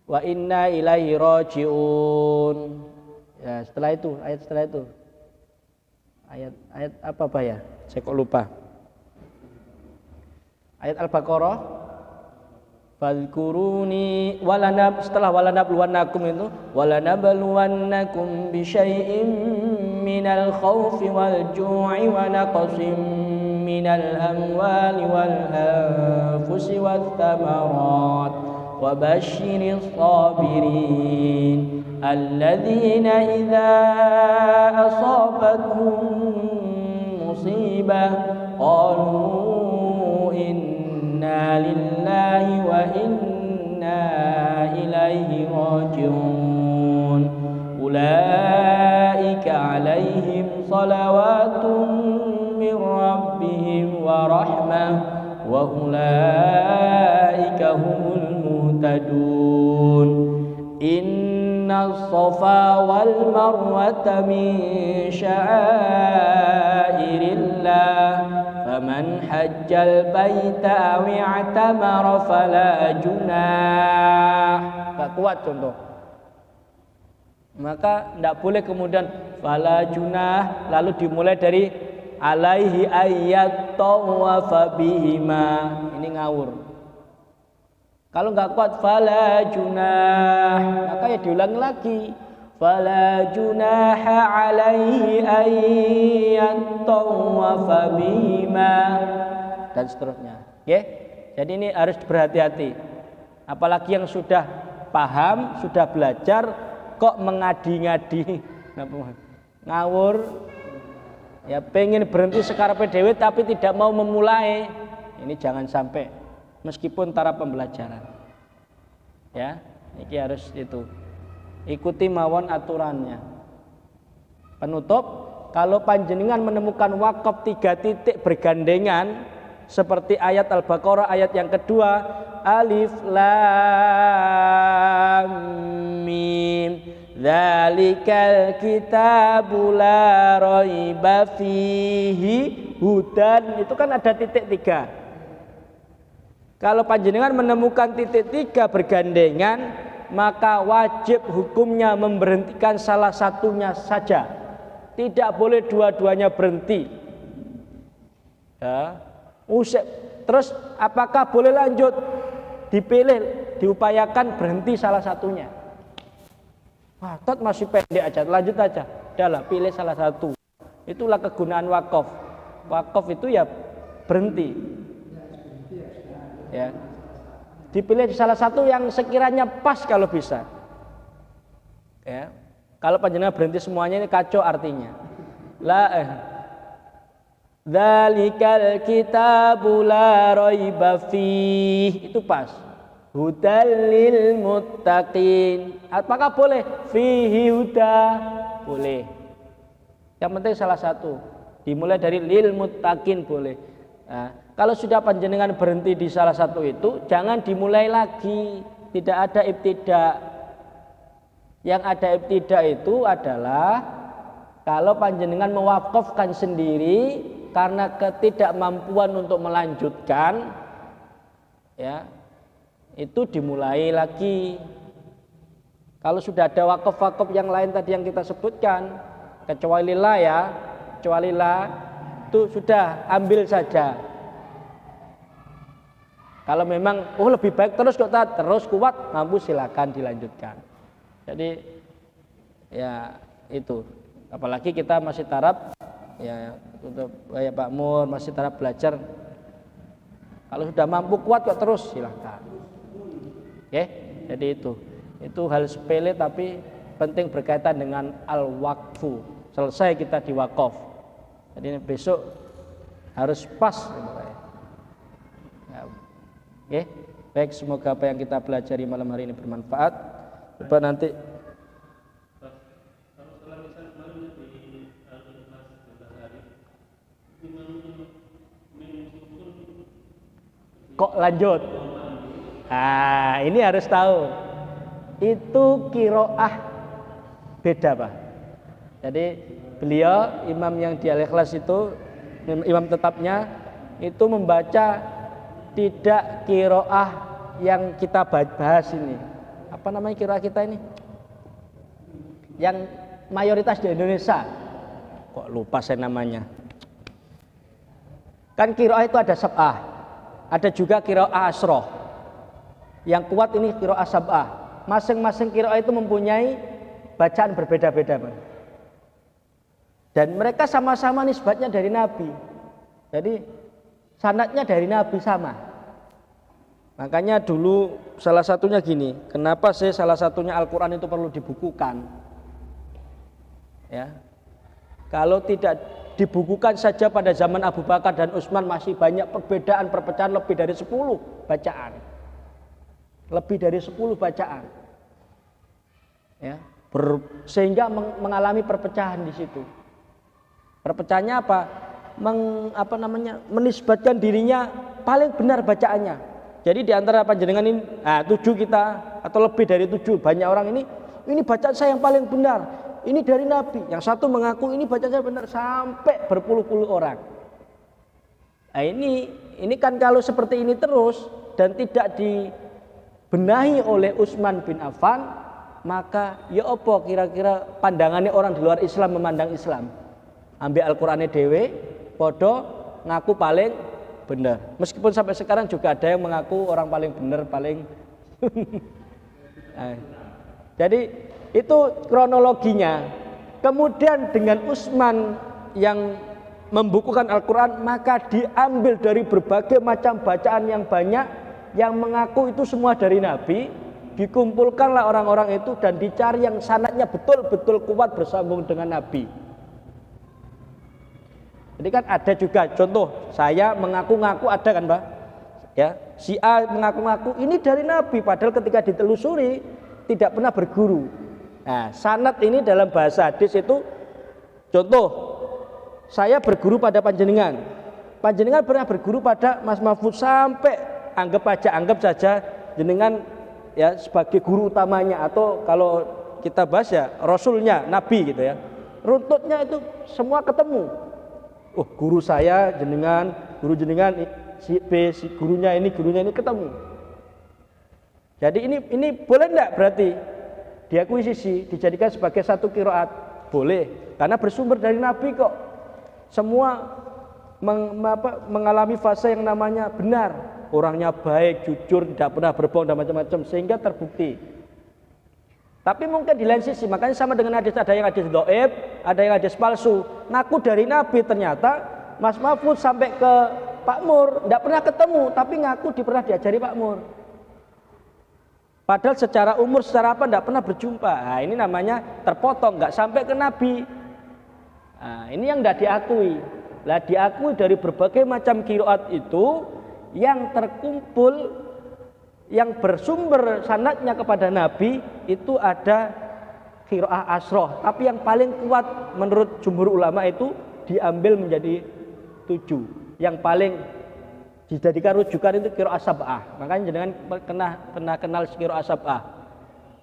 wa inna ilaihi rajiun. Ya, setelah itu, ayat setelah itu. Ayat apa Pak ya? Saya kok lupa. Ayat Al-Baqarah. Fadhkuruni setelah walanabluwannakum itu walanabluwannakum bisyai'im minal khaufi wal ju'i wa naqsim minal amwali wal anfusi wath thamarat wa basyiris sabirin alladzina idza asabatuhum musibah qalu inna lillahi wa inna ilaihi raji'un ulaika alaihim salawatun min rabbihim wa rahmah wa ulaika humul muhtadun inna as-safa wal marwata min sya'airillah faman hajjal baita aw i'tamara fala junah. Enggak kuat contoh. Maka tidak boleh kemudian fala junah lalu dimulai dari alaihi ayyat tawafa bihima. Ini ngawur. Kalau enggak kuat fala junah, maka ya diulangi lagi. Fala junaha alaihi ayyat tawafa bihima dan seterusnya. Oke? Jadi ini harus berhati-hati. Apalagi yang sudah paham, sudah belajar kok mengadi-ngadi ngawur. Ya pengen berhenti sekarepe dhewe tapi tidak mau memulai. Ini jangan sampai meskipun taraf pembelajaran. Ya, ini harus itu. Ikuti mawon aturannya. Penutup, kalau panjenengan menemukan wakaf 3 titik bergandengan seperti ayat Al-Baqarah ayat yang kedua, alif lam mim dzalikal kitabu la raiba fihi hudan, itu kan ada titik 3. Kalau panjenengan menemukan titik 3 bergandengan, maka wajib hukumnya memberhentikan salah satunya saja. Tidak boleh dua-duanya berhenti. Ya. Terus apakah boleh lanjut? Dipilih, diupayakan berhenti salah satunya. Wah, tot masih pendek aja, lanjut aja. Udahlah, pilih salah satu. Itulah kegunaan wakaf. Wakaf itu ya berhenti. Ya. Dipilih salah satu yang sekiranya pas kalau bisa. Ya. Kalau panjenengan berhenti semuanya ini kacau artinya. Dzalikal kitabu la raiba fihi, itu pas. Hudal lil muttaqin. Apakah boleh? Fihi huda. Boleh. Yang penting salah satu. Dimulai dari lil muttaqin boleh. Nah, kalau sudah panjenengan berhenti di salah satu itu, jangan dimulai lagi. Tidak ada ibtidak. Yang ada ibtidak itu adalah kalau panjenengan mewakafkan sendiri karena ketidakmampuan untuk melanjutkan, ya, itu dimulai lagi. Kalau sudah ada wakaf-wakaf yang lain tadi yang kita sebutkan, kecuali lah ya, kecuali lah, itu sudah ambil saja. Kalau memang lebih baik terus kok terus kuat mampu silakan dilanjutkan. Jadi ya itu, apalagi kita masih taraf ya untuk kayak Pak Mur masih taraf belajar. Kalau sudah mampu kuat kok terus silakan. Oke, jadi itu hal sepele tapi penting berkaitan dengan al-waqfu. Selesai kita di wakaf. Jadi besok harus pas. Ya, Oke, baik, semoga apa yang kita pelajari malam hari ini bermanfaat. Coba nanti kok lanjut. Nah, ini harus tahu. Itu kiroah beda, Pak. Jadi beliau imam yang di Al-Ikhlas itu, imam tetapnya itu membaca tidak kiroah yang kita bahas ini. Apa namanya kiroah kita ini? Yang mayoritas di Indonesia. Kok lupa saya namanya. Kan kiroah itu ada sab'ah, ada juga kiroah asroh. Yang kuat ini kiroah sab'ah. Masing-masing kiroah itu mempunyai bacaan berbeda-beda, Pak. Dan mereka sama-sama nisbatnya dari Nabi. Jadi sanadnya dari Nabi sama. Makanya dulu salah satunya gini, kenapa sih salah satunya Al-Quran itu perlu dibukukan? Ya, kalau tidak dibukukan saja pada zaman Abu Bakar dan Utsman masih banyak perbedaan, perpecahan lebih dari 10 bacaan. Lebih dari 10 bacaan. Ya, sehingga mengalami perpecahan di situ. Perpecahannya apa? Menisbatkan dirinya paling benar bacaannya. Jadi di antara panjenengan ini 7 kita atau lebih dari 7 banyak orang ini bacaan saya yang paling benar. Ini dari Nabi. Yang satu mengaku ini bacaan saya benar sampai berpuluh-puluh orang. Nah, ini kan kalau seperti ini terus dan tidak dibenahi oleh Utsman bin Affan, maka ya apa kira-kira pandangannya orang di luar Islam memandang Islam? Ambil Al-Qur'ane dhewe, podo ngaku paling benar. Meskipun sampai sekarang juga ada yang mengaku orang paling benar, paling nah, jadi itu kronologinya. Kemudian dengan Utsman yang membukukan Al-Qur'an, maka diambil dari berbagai macam bacaan yang banyak yang mengaku itu semua dari Nabi, dikumpulkanlah orang-orang itu dan dicari yang sanadnya betul-betul kuat bersambung dengan Nabi. Jadi kan ada juga contoh, saya mengaku-ngaku ada kan, Pak? Ya, si A mengaku-ngaku ini dari Nabi, padahal ketika ditelusuri tidak pernah berguru. Nah, sanad ini dalam bahasa hadis itu contoh, saya berguru pada panjenengan. Panjenengan pernah berguru pada Mas Mahfud sampai anggap saja jenengan ya sebagai guru utamanya, atau kalau kita bahas ya rasulnya, nabi gitu ya. Runtutnya itu semua ketemu. Oh, guru saya jenengan, guru jenengan si B, si gurunya ini ketemu. Jadi ini boleh enggak berarti diakuisisi, dijadikan sebagai satu qiraat? Boleh, karena bersumber dari Nabi kok. Semua mengalami fase yang namanya benar. Orangnya baik, jujur, tidak pernah berbohong dan macam-macam, sehingga terbukti. Tapi mungkin di lain sisi, makanya sama dengan hadis, ada yang hadis dhaif, ada yang hadis palsu. Ngaku dari Nabi, ternyata Mas Mahfud sampai ke Pak Mur tidak pernah ketemu, tapi ngaku pernah diajari Pak Mur. Padahal secara umur, secara apa tidak pernah berjumpa. Nah, ini namanya terpotong, nggak sampai ke Nabi. Nah, ini yang tidak diakui. Lah diakui dari berbagai macam qiraat itu yang terkumpul, yang bersumber sanadnya kepada Nabi itu ada qiraah asroh. Tapi yang paling kuat menurut jumhur ulama itu diambil menjadi 7. Yang paling dijadikan rujukan itu qiraah sab'ah. Makanya jangan pernah kenal qiraah sab'ah.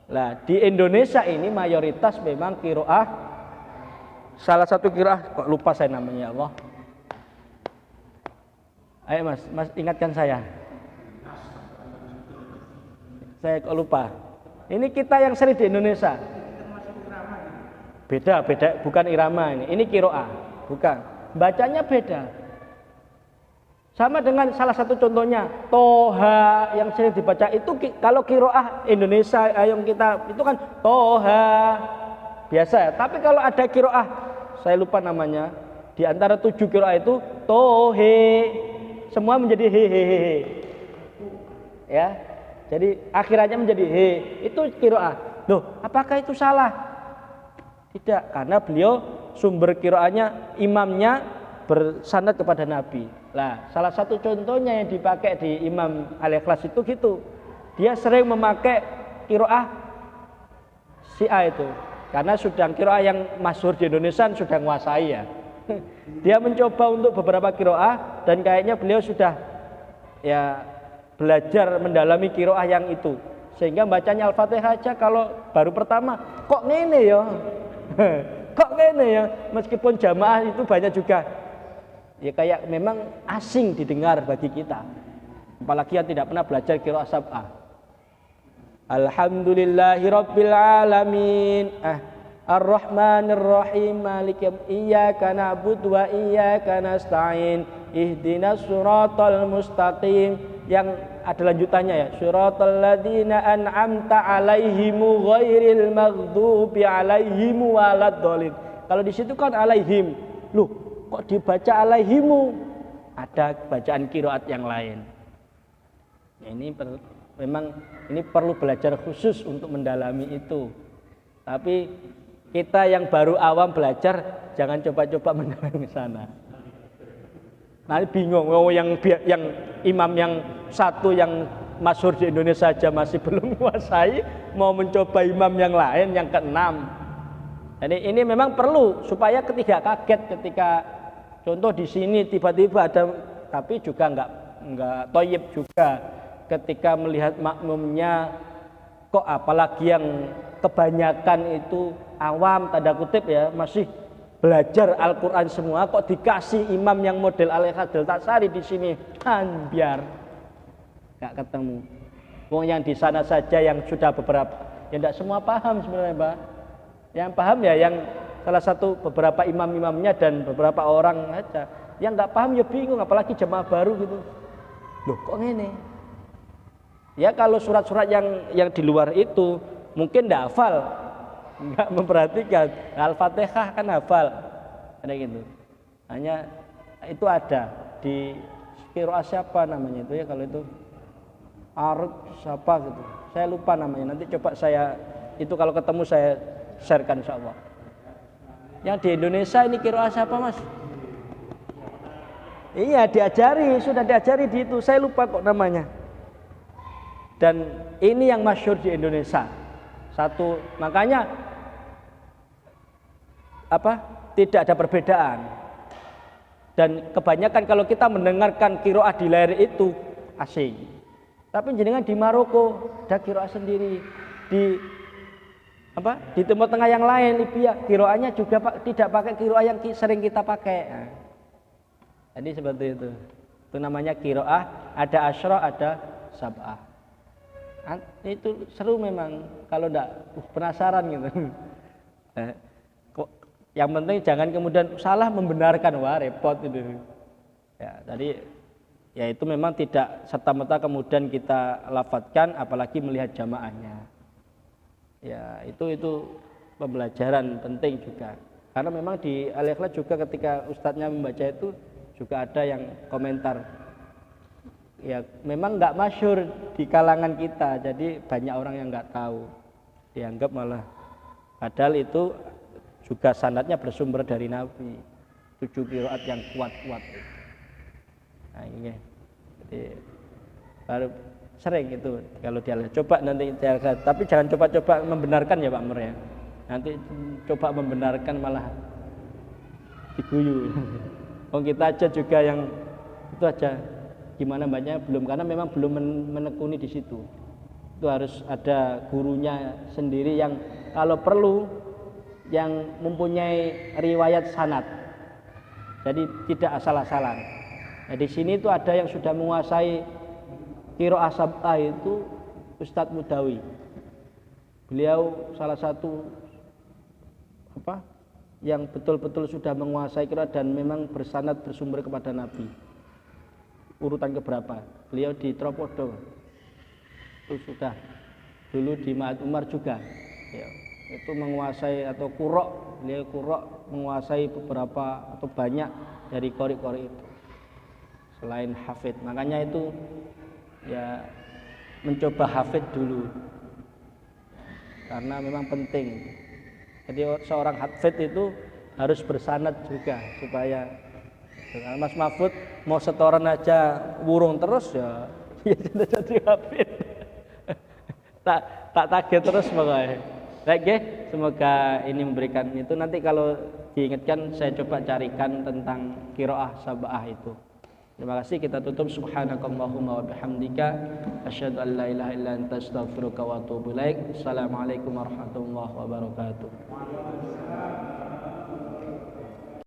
Nah, di Indonesia ini mayoritas memang qiraah, salah satu qiraah, kok lupa saya namanya, ya Allah. Ayo Mas ingatkan saya. Saya kok lupa. Ini kita yang sering di Indonesia. Beda, bukan irama ini. Ini qiraah, bukan. Bacanya beda. Sama dengan salah satu contohnya Toha yang sering dibaca itu, kalau qiraah Indonesia yang kita itu kan Toha biasa ya. Tapi kalau ada qiraah, saya lupa namanya, di antara 7 qiraah itu Tohe, semua menjadi hehehe. Ya. Jadi akhirannya menjadi he, itu qiraah. Loh, apakah itu salah? Tidak, karena beliau sumber qiraahnya, imamnya bersanad kepada Nabi. Lah, salah satu contohnya yang dipakai di Imam Al-Ikhlas itu gitu. Dia sering memakai qiraah si A itu. Karena sudah qiraah yang masyhur di Indonesia sudah menguasai ya. Dia mencoba untuk beberapa qiraah dan kayaknya beliau sudah ya belajar mendalami qiraah yang itu. Sehingga bacanya Al-Fatihah aja kalau baru pertama kok ngene ya. Kok ngene ya, meskipun jamaah itu banyak juga ya kayak memang asing didengar bagi kita. Apalagi yang tidak pernah belajar qiraah sab'ah. Alhamdulillahirabbil alamin. Ar-Rahmanir Rahim. Maliki iyyaka na'budu wa iyyaka nasta'in. Ihdinas siratal mustaqim. Yang ada lanjutannya ya. Siratal ladzina an'amta 'alaihimu ghairil maghdubi 'alaihim waladdallin. Kalau di situ kan alaihim. Loh, kok dibaca alaihimu? Ada bacaan qiraat yang lain. Ya, memang ini perlu belajar khusus untuk mendalami itu. Tapi kita yang baru awam belajar jangan coba-coba mendalami ke sana. Nanti bingung, yang imam yang satu yang masyhur di Indonesia saja masih belum menguasai, mau mencoba imam yang lain yang keenam. Jadi ini memang perlu supaya ketiga kaget ketika contoh di sini tiba-tiba ada, tapi juga enggak toyib juga ketika melihat makmumnya kok apalagi yang kebanyakan itu awam tanda kutip ya, masih belajar Al-Qur'an semua, kok dikasih imam yang model Al-Hadil Taksari di sini biar enggak ketemu. Wong yang di sana saja yang sudah beberapa, ya enggak semua paham sebenarnya, Mbak. Yang paham ya yang salah satu beberapa imam-imamnya dan beberapa orang aja. Yang enggak paham ya bingung, apalagi jemaah baru gitu. Loh kok ngene? Ya kalau surat-surat yang di luar itu mungkin enggak hafal, enggak memperhatikan. Al-Fatihah kan hafal. Ada gitu. Hanya itu ada di qiraah siapa namanya itu ya kalau itu Arut siapa gitu. Saya lupa namanya. Nanti coba saya itu kalau ketemu saya sharekan insyaallah. Yang di Indonesia ini qiraah siapa, Mas? Iya, sudah diajari di itu. Saya lupa kok namanya. Dan ini yang masyhur di Indonesia. Satu, makanya tidak ada perbedaan. Dan kebanyakan kalau kita mendengarkan qiraah di layar itu asing. Tapi jenengan di Maroko ada qiraah sendiri, di Timur Tengah yang lain Libya qiraahnya juga tidak pakai qiraah yang sering kita pakai. Nah, jadi seperti itu. Itu namanya qiraah, ada asyra, ada sab'ah. Itu seru memang kalau enggak penasaran gitu. Yang penting jangan kemudian salah membenarkan, wah repot itu. Ya, tadi ya itu memang tidak serta-merta kemudian kita lafadzkan apalagi melihat jamaahnya. Ya, itu pembelajaran penting juga. Karena memang di Al-Ikhlas juga ketika ustadznya membaca itu juga ada yang komentar. Ya, memang enggak masyhur di kalangan kita. Jadi banyak orang yang enggak tahu. Dianggap malah padahal itu juga sanadnya bersumber dari Nabi. 7 qiraat yang kuat-kuat. Nah, ini. Jadi baru sering itu kalau dia coba nanti tapi jangan coba-coba membenarkan ya Pak Mur ya. Nanti coba membenarkan malah diguyu. Oh kita aja juga yang itu aja gimana banyak belum, karena memang belum menekuni di situ. Itu harus ada gurunya sendiri yang kalau perlu yang mempunyai riwayat sanad. Jadi tidak asal-asalan. Nah, di sini itu ada yang sudah menguasai qiraah sab'ah itu Ustadz Mudawi. Beliau salah satu yang betul-betul sudah menguasai qiraah dan memang bersanad bersumber kepada Nabi. Urutan keberapa? Beliau di Tropodo. Itu sudah dulu di Ma'had Umar juga. Ya, itu menguasai atau qurra, beliau qurra menguasai beberapa atau banyak dari qori-qori itu. Selain hafid, makanya itu ya mencoba hafid dulu karena memang penting. Jadi seorang hafid itu harus bersanad juga supaya Mas Mahfud mau setoran aja wurung terus ya, ya jadi hafid. tak target terus pokoknya. Baik ya, semoga ini memberikan itu. Nanti kalau diingatkan saya coba carikan tentang qiraah sab'ah itu. Terima kasih, kita tutup. Subhanakallahumma wa bihamdika asyhadu an la ilaha illa anta astaghfiruka wa atubu ilaik. Assalamualaikum warahmatullahi wabarakatuh.